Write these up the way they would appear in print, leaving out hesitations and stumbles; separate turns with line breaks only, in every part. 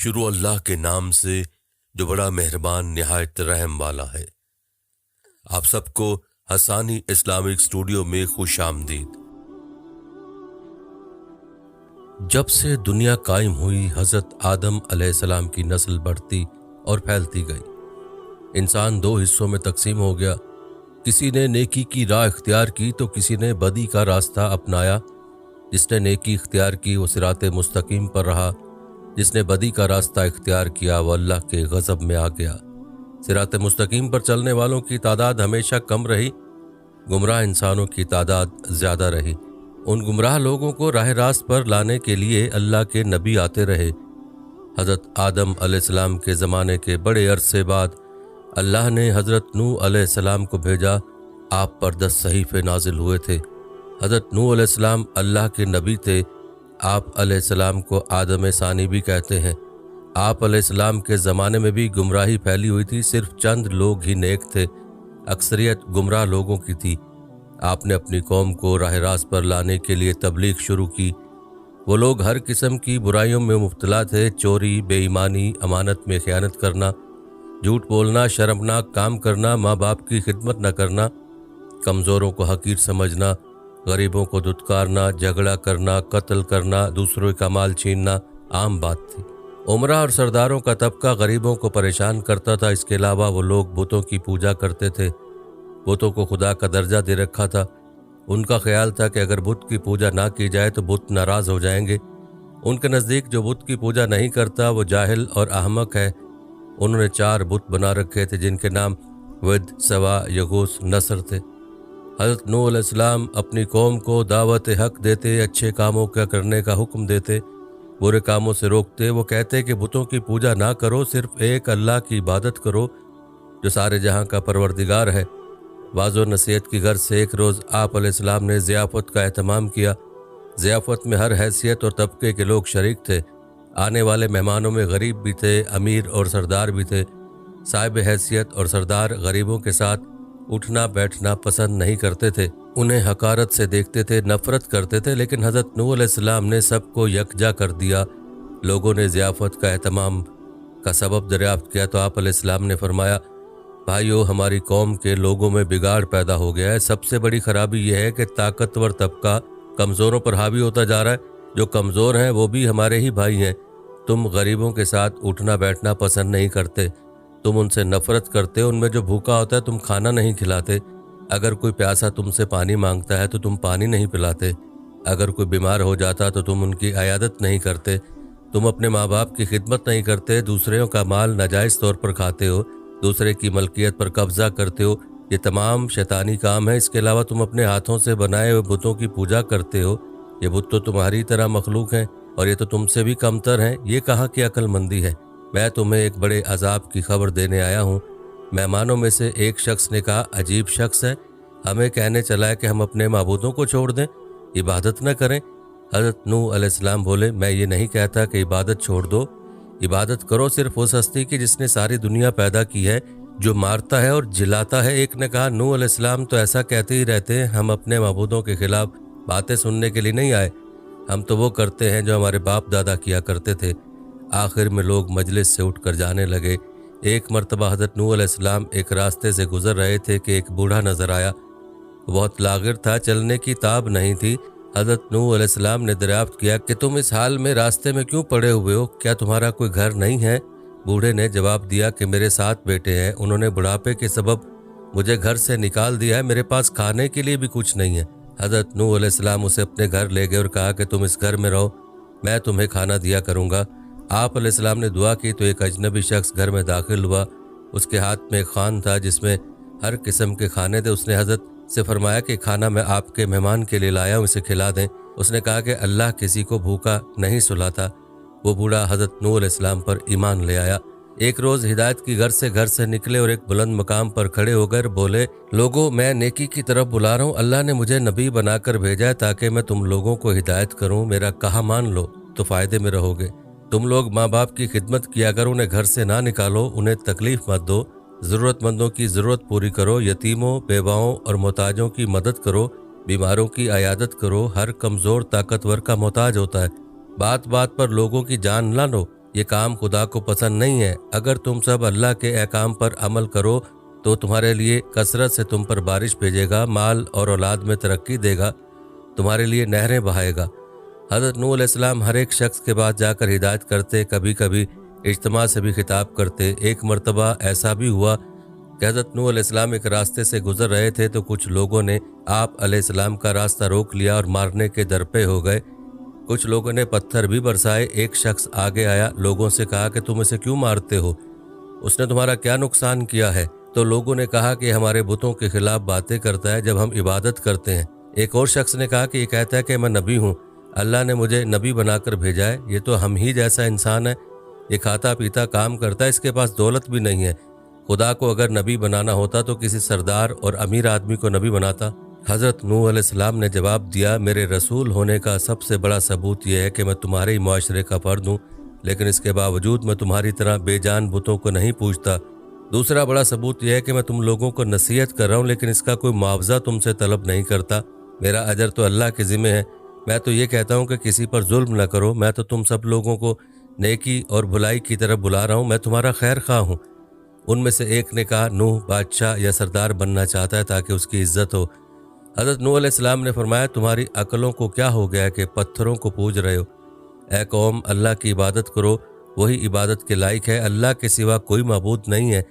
شروع اللہ کے نام سے جو بڑا مہربان نہایت رحم والا ہے۔ آپ سب کو حسانی اسلامک اسٹوڈیو میں خوش آمدید۔ جب سے دنیا قائم ہوئی، حضرت آدم علیہ السلام کی نسل بڑھتی اور پھیلتی گئی۔ انسان دو حصوں میں تقسیم ہو گیا، کسی نے نیکی کی راہ اختیار کی تو کسی نے بدی کا راستہ اپنایا۔ جس نے نیکی اختیار کی وہ صراط مستقیم پر رہا، جس نے بدی کا راستہ اختیار کیا وہ اللہ کے غضب میں آ گیا۔ صراط مستقیم پر چلنے والوں کی تعداد ہمیشہ کم رہی، گمراہ انسانوں کی تعداد زیادہ رہی۔ ان گمراہ لوگوں کو راہ راست پر لانے کے لیے اللہ کے نبی آتے رہے۔ حضرت آدم علیہ السلام کے زمانے کے بڑے عرصے بعد اللہ نے حضرت نوح علیہ السلام کو بھیجا۔ آپ پر 10 صحیفے نازل ہوئے تھے۔ حضرت نوح علیہ السلام اللہ کے نبی تھے۔ آپ علیہ السلام کو آدم ثانی بھی کہتے ہیں۔ آپ علیہ السلام کے زمانے میں بھی گمراہی پھیلی ہوئی تھی، صرف چند لوگ ہی نیک تھے، اکثریت گمراہ لوگوں کی تھی۔ آپ نے اپنی قوم کو راہ راست پر لانے کے لیے تبلیغ شروع کی۔ وہ لوگ ہر قسم کی برائیوں میں مبتلا تھے، چوری، بے ایمانی، امانت میں خیانت کرنا، جھوٹ بولنا، شرمناک کام کرنا، ماں باپ کی خدمت نہ کرنا، کمزوروں کو حقیر سمجھنا، غریبوں کو دھتکارنا، جھگڑا کرنا، قتل کرنا، دوسروں کا مال چھیننا عام بات تھی۔ عمرہ اور سرداروں کا طبقہ غریبوں کو پریشان کرتا تھا۔ اس کے علاوہ وہ لوگ بتوں کی پوجا کرتے تھے، بتوں کو خدا کا درجہ دے رکھا تھا۔ ان کا خیال تھا کہ اگر بت کی پوجا نہ کی جائے تو بت ناراض ہو جائیں گے۔ ان کے نزدیک جو بت کی پوجا نہیں کرتا وہ جاہل اور احمق ہے۔ انہوں نے 4 بت بنا رکھے تھے جن کے نام ود، سوا، یغوث، نصر تھے۔ حضرت نوح علیہ السلام اپنی قوم کو دعوت حق دیتے، اچھے کاموں کا کرنے کا حکم دیتے، برے کاموں سے روکتے۔ وہ کہتے کہ بتوں کی پوجا نہ کرو، صرف ایک اللہ کی عبادت کرو جو سارے جہاں کا پروردگار ہے۔ واضح و نصیحت کی غرض سے ایک روز آپ علیہ السلام نے ضیافت کا اہتمام کیا۔ ضیافت میں ہر حیثیت اور طبقے کے لوگ شریک تھے۔ آنے والے مہمانوں میں غریب بھی تھے، امیر اور سردار بھی تھے۔ صاحب حیثیت اور سردار غریبوں کے ساتھ اٹھنا بیٹھنا پسند نہیں کرتے تھے، انہیں حقارت سے دیکھتے تھے، نفرت کرتے تھے، لیکن حضرت نوح علیہ السلام نے سب کو یکجا کر دیا۔ لوگوں نے ضیافت کا اہتمام کا سبب دریافت کیا تو آپ علیہ السلام نے فرمایا، بھائیو، ہماری قوم کے لوگوں میں بگاڑ پیدا ہو گیا ہے۔ سب سے بڑی خرابی یہ ہے کہ طاقتور طبقہ کمزوروں پر حاوی ہوتا جا رہا ہے۔ جو کمزور ہیں وہ بھی ہمارے ہی بھائی ہیں۔ تم غریبوں کے ساتھ اٹھنا بیٹھنا پسند نہیں کرتے، تم ان سے نفرت کرتے، ان میں جو بھوکا ہوتا ہے تم کھانا نہیں کھلاتے، اگر کوئی پیاسا تم سے پانی مانگتا ہے تو تم پانی نہیں پلاتے، اگر کوئی بیمار ہو جاتا تو تم ان کی عیادت نہیں کرتے، تم اپنے ماں باپ کی خدمت نہیں کرتے، دوسروں کا مال ناجائز طور پر کھاتے ہو، دوسرے کی ملکیت پر قبضہ کرتے ہو۔ یہ تمام شیطانی کام ہے۔ اس کے علاوہ تم اپنے ہاتھوں سے بنائے ہوئے بتوں کی پوجا کرتے ہو۔ یہ بت تو تمہاری طرح مخلوق ہیں اور یہ تو تم سے بھی کمتر ہیں۔ یہ کہاں کی عقل مندی ہے؟ میں تمہیں ایک بڑے عذاب کی خبر دینے آیا ہوں۔ مہمانوں میں سے ایک شخص نے کہا، عجیب شخص ہے، ہمیں کہنے چلا ہے کہ ہم اپنے معبودوں کو چھوڑ دیں، عبادت نہ کریں۔ حضرت نوح علیہ السلام بولے، میں یہ نہیں کہتا کہ عبادت چھوڑ دو، عبادت کرو صرف اس ہستی کی جس نے ساری دنیا پیدا کی ہے، جو مارتا ہے اور جلاتا ہے۔ ایک نے کہا، نوح علیہ السلام تو ایسا کہتے ہی رہتے ہیں، ہم اپنے معبودوں کے خلاف باتیں سننے کے لیے نہیں آئے، ہم تو وہ کرتے ہیں جو ہمارے باپ دادا کیا کرتے تھے۔ آخر میں لوگ مجلس سے اٹھ کر جانے لگے۔ ایک مرتبہ حضرت نوح علیہ السلام ایک راستے سے گزر رہے تھے کہ ایک بوڑھا نظر آیا۔ بہت لاغر تھا، چلنے کی تاب نہیں تھی۔ حضرت نوح علیہ السلام نے دریافت کیا کہ تم اس حال میں راستے میں کیوں پڑے ہوئے ہو؟ کیا تمہارا کوئی گھر نہیں ہے؟ بوڑھے نے جواب دیا کہ میرے 7 بیٹے ہیں، انہوں نے بڑھاپے کے سبب مجھے گھر سے نکال دیا ہے، میرے پاس کھانے کے لیے بھی کچھ نہیں ہے۔ حضرت نوح علیہ السلام اسے اپنے گھر لے گئے اور کہا کہ تم اس گھر میں رہو، میں تمہیں کھانا دیا کروں گا۔ آپ علیہ السلام نے دعا کی تو ایک اجنبی شخص گھر میں داخل ہوا۔ اس کے ہاتھ میں ایک خوان تھا جس میں ہر قسم کے کھانے تھے۔ اس نے حضرت سے فرمایا کہ کھانا میں آپ کے مہمان کے لیے لایا ہوں، اسے کھلا دیں۔ اس نے کہا کہ اللہ کسی کو بھوکا نہیں سلاتا۔ وہ بوڑھا حضرت نوح علیہ السلام پر ایمان لے آیا۔ ایک روز ہدایت کی غرض سے گھر سے نکلے اور ایک بلند مقام پر کھڑے ہو کر بولے، لوگوں، میں نیکی کی طرف بلا رہا ہوں، اللہ نے مجھے نبی بنا کر بھیجا ہے تاکہ میں تم لوگوں کو ہدایت کروں، میرا کہا مان لو تو فائدے میں رہو گے۔ تم لوگ ماں باپ کی خدمت کیا کرو، انہیں گھر سے نہ نکالو، انہیں تکلیف مت دو، ضرورت مندوں کی ضرورت پوری کرو، یتیموں، بیواؤں اور محتاجوں کی مدد کرو، بیماروں کی عیادت کرو، ہر کمزور طاقتور کا محتاج ہوتا ہے، بات بات پر لوگوں کی جان نہ لو، یہ کام خدا کو پسند نہیں ہے۔ اگر تم سب اللہ کے احکام پر عمل کرو تو تمہارے لیے کثرت سے تم پر بارش بھیجے گا، مال اور اولاد میں ترقی دے گا، تمہارے لیے نہریں بہائے گا۔ حضرت نوح علیہ السلام ہر ایک شخص کے بعد جا کر ہدایت کرتے، کبھی کبھی اجتماع سے بھی خطاب کرتے۔ ایک مرتبہ ایسا بھی ہوا کہ حضرت نوح علیہ السلام ایک راستے سے گزر رہے تھے تو کچھ لوگوں نے آپ علیہ السلام کا راستہ روک لیا اور مارنے کے درپے ہو گئے۔ کچھ لوگوں نے پتھر بھی برسائے۔ ایک شخص آگے آیا، لوگوں سے کہا کہ تم اسے کیوں مارتے ہو؟ اس نے تمہارا کیا نقصان کیا ہے؟ تو لوگوں نے کہا کہ ہمارے بتوں کے خلاف باتیں کرتا ہے جب ہم عبادت کرتے ہیں۔ ایک اور شخص نے کہا کہ یہ کہتا ہے کہ میں نبی ہوں، اللہ نے مجھے نبی بنا کر بھیجا ہے۔ یہ تو ہم ہی جیسا انسان ہے، یہ کھاتا پیتا کام کرتا ہے، اس کے پاس دولت بھی نہیں ہے۔ خدا کو اگر نبی بنانا ہوتا تو کسی سردار اور امیر آدمی کو نبی بناتا۔ حضرت نوح علیہ السلام نے جواب دیا، میرے رسول ہونے کا سب سے بڑا ثبوت یہ ہے کہ میں تمہارے ہی معاشرے کا فرد ہوں، لیکن اس کے باوجود میں تمہاری طرح بے جان بتوں کو نہیں پوجتا۔ دوسرا بڑا ثبوت یہ ہے کہ میں تم لوگوں کو نصیحت کر رہا ہوں، لیکن اس کا کوئی معاوضہ تم سے طلب نہیں کرتا۔ میرا اجر تو اللہ کے ذمہ ہے۔ میں تو یہ کہتا ہوں کہ کسی پر ظلم نہ کرو۔ میں تو تم سب لوگوں کو نیکی اور بھلائی کی طرف بلا رہا ہوں، میں تمہارا خیر خواہ ہوں۔ ان میں سے ایک نے کہا، نوح بادشاہ یا سردار بننا چاہتا ہے تاکہ اس کی عزت ہو۔ حضرت نوح علیہ السلام نے فرمایا، تمہاری عقلوں کو کیا ہو گیا کہ پتھروں کو پوج رہے ہو؟ اے قوم، اللہ کی عبادت کرو، وہی عبادت کے لائق ہے، اللہ کے سوا کوئی معبود نہیں ہے۔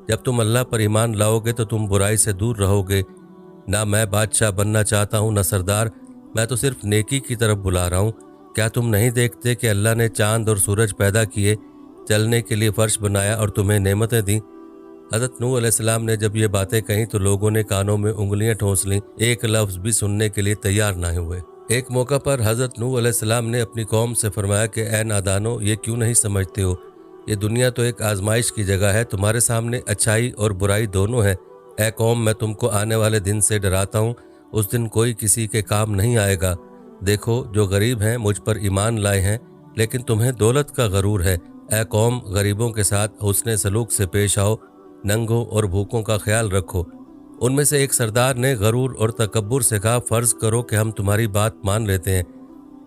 جب تم اللہ پر ایمان لاؤ گے تو تم برائی سے دور رہو گے۔ نہ میں بادشاہ بننا چاہتا ہوں نہ سردار، میں تو صرف نیکی کی طرف بلا رہا ہوں۔ کیا تم نہیں دیکھتے کہ اللہ نے چاند اور سورج پیدا کیے، چلنے کے لیے فرش بنایا اور تمہیں نعمتیں دیں؟ حضرت نوح علیہ السلام نے جب یہ باتیں کہیں تو لوگوں نے کانوں میں انگلیاں ٹھونس لیں، ایک لفظ بھی سننے کے لیے تیار نہ ہوئے۔ ایک موقع پر حضرت نوح علیہ السلام نے اپنی قوم سے فرمایا کہ اے نادانو، یہ کیوں نہیں سمجھتے ہو؟ یہ دنیا تو ایک آزمائش کی جگہ ہے، تمہارے سامنے اچھائی اور برائی دونوں ہے۔ اے قوم، میں تم کو آنے والے دن سے ڈراتا ہوں، اس دن کوئی کسی کے کام نہیں آئے گا۔ دیکھو، جو غریب ہیں مجھ پر ایمان لائے ہیں، لیکن تمہیں دولت کا غرور ہے۔ اے قوم، غریبوں کے ساتھ حسن سلوک سے پیش آؤ، ننگوں اور بھوکوں کا خیال رکھو۔ ان میں سے ایک سردار نے غرور اور تکبر سے کہا، فرض کرو کہ ہم تمہاری بات مان لیتے ہیں،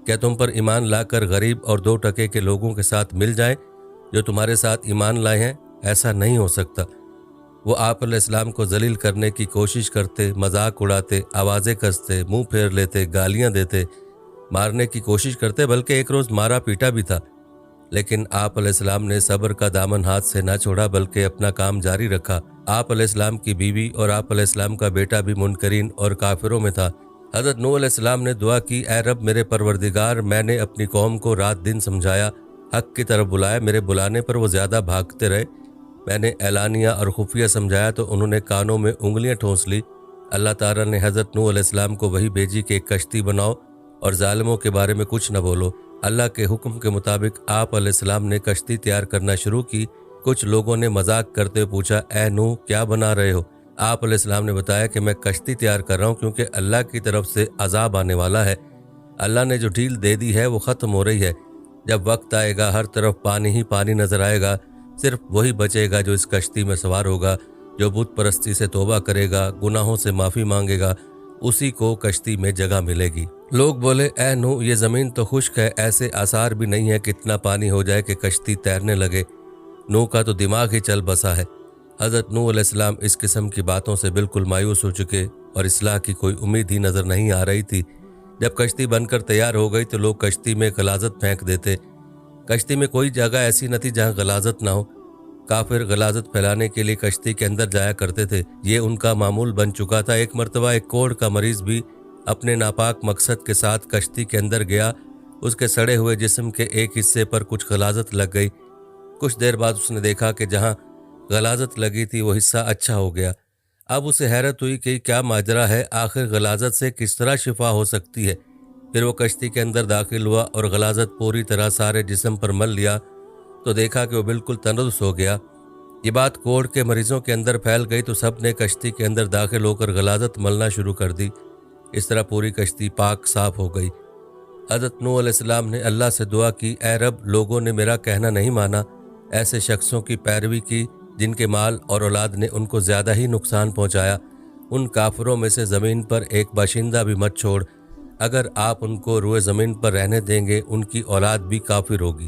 کیا تم پر ایمان لا کر غریب اور 2 ٹکے کے لوگوں کے ساتھ مل جائیں جو تمہارے ساتھ ایمان لائے ہیں؟ ایسا نہیں ہو سکتا۔ وہ آپ علیہ السلام کو ذلیل کرنے کی کوشش کرتے، مذاق اڑاتے، آوازیں کستے، منہ پھیر لیتے، گالیاں دیتے، مارنے کی کوشش کرتے، بلکہ ایک روز مارا پیٹا بھی تھا۔ لیکن آپ علیہ السلام نے صبر کا دامن ہاتھ سے نہ چھوڑا، بلکہ اپنا کام جاری رکھا۔ آپ علیہ السلام کی بیوی اور آپ علیہ السلام کا بیٹا بھی منکرین اور کافروں میں تھا۔ حضرت نوح علیہ السلام نے دعا کی، اے رب میرے پروردگار، میں نے اپنی قوم کو رات دن سمجھایا، حق کی طرف بلایا، میرے بلانے پر وہ زیادہ بھاگتے رہے۔ میں نے اعلانیہ اور خفیہ سمجھایا تو انہوں نے کانوں میں انگلیاں ٹھونس لی۔ اللہ تعالیٰ نے حضرت نوح علیہ السلام کو وحی بھیجی کہ ایک کشتی بناؤ اور ظالموں کے بارے میں کچھ نہ بولو۔ اللہ کے حکم کے مطابق آپ علیہ السلام نے کشتی تیار کرنا شروع کی۔ کچھ لوگوں نے مذاق کرتے ہوئے پوچھا، اے نوح، کیا بنا رہے ہو؟ آپ علیہ السلام نے بتایا کہ میں کشتی تیار کر رہا ہوں کیونکہ اللہ کی طرف سے عذاب آنے والا ہے۔ اللہ نے جو ڈھیل دے دی ہے وہ ختم ہو رہی ہے۔ جب وقت آئے گا ہر طرف پانی ہی پانی نظر آئے گا، صرف وہی بچے گا جو اس کشتی میں سوار ہوگا، جو بت پرستی سے توبہ کرے گا، گناہوں سے معافی مانگے گا، اسی کو کشتی میں جگہ ملے گی۔ لوگ بولے، اے نوح، یہ زمین تو خشک ہے، ایسے آثار بھی نہیں ہے کہ اتنا پانی ہو جائے کہ کشتی تیرنے لگے۔ نوح کا تو دماغ ہی چل بسا ہے۔ حضرت نوح علیہ السلام اس قسم کی باتوں سے بالکل مایوس ہو چکے اور اصلاح کی کوئی امید ہی نظر نہیں آ رہی تھی۔ جب کشتی بن کر تیار ہو گئی تو لوگ کشتی میں غلاظت پھینک دیتے۔ کشتی میں کوئی جگہ ایسی نہ تھی جہاں غلاظت نہ ہو۔ کافر غلاظت پھیلانے کے لیے کشتی کے اندر جایا کرتے تھے، یہ ان کا معمول بن چکا تھا۔ ایک مرتبہ ایک کوڑھ کا مریض بھی اپنے ناپاک مقصد کے ساتھ کشتی کے اندر گیا۔ اس کے سڑے ہوئے جسم کے ایک حصے پر کچھ غلاظت لگ گئی۔ کچھ دیر بعد اس نے دیکھا کہ جہاں غلاظت لگی تھی وہ حصہ اچھا ہو گیا۔ اب اسے حیرت ہوئی کہ کیا ماجرا ہے، آخر غلاظت سے کس طرح شفا ہو سکتی ہے۔ پھر وہ کشتی کے اندر داخل ہوا اور غلاظت پوری طرح سارے جسم پر مل لیا تو دیکھا کہ وہ بالکل تندرست ہو گیا۔ یہ بات کوڑھ کے مریضوں کے اندر پھیل گئی تو سب نے کشتی کے اندر داخل ہو کر غلاظت ملنا شروع کر دی۔ اس طرح پوری کشتی پاک صاف ہو گئی۔ حضرت نوح علیہ السلام نے اللہ سے دعا کی، اے رب، لوگوں نے میرا کہنا نہیں مانا، ایسے شخصوں کی پیروی کی جن کے مال اور اولاد نے ان کو زیادہ ہی نقصان پہنچایا۔ ان کافروں میں سے زمین پر ایک باشندہ بھی مت چھوڑ، اگر آپ ان کو روئے زمین پر رہنے دیں گے ان کی اولاد بھی کافر ہوگی۔